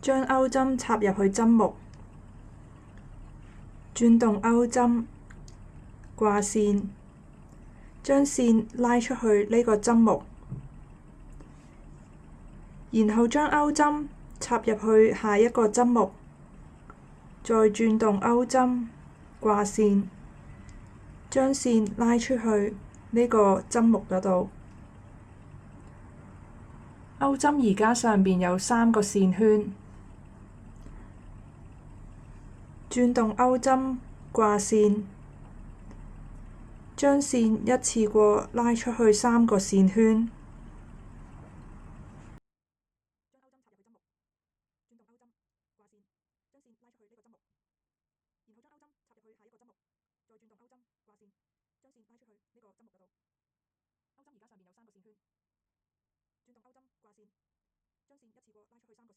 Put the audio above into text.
將鈎針插入去針目，轉動鈎針，掛線，將線拉出去呢個針目，然後將鈎針插入去下一個針目，再轉動鈎針，掛線，將線拉出去呢個針目嗰度。鈎針而家上面有3個線圈，轉動鈎針，掛線，將線一次過拉出去3個線圈。將線一次過拉出去3個線圈。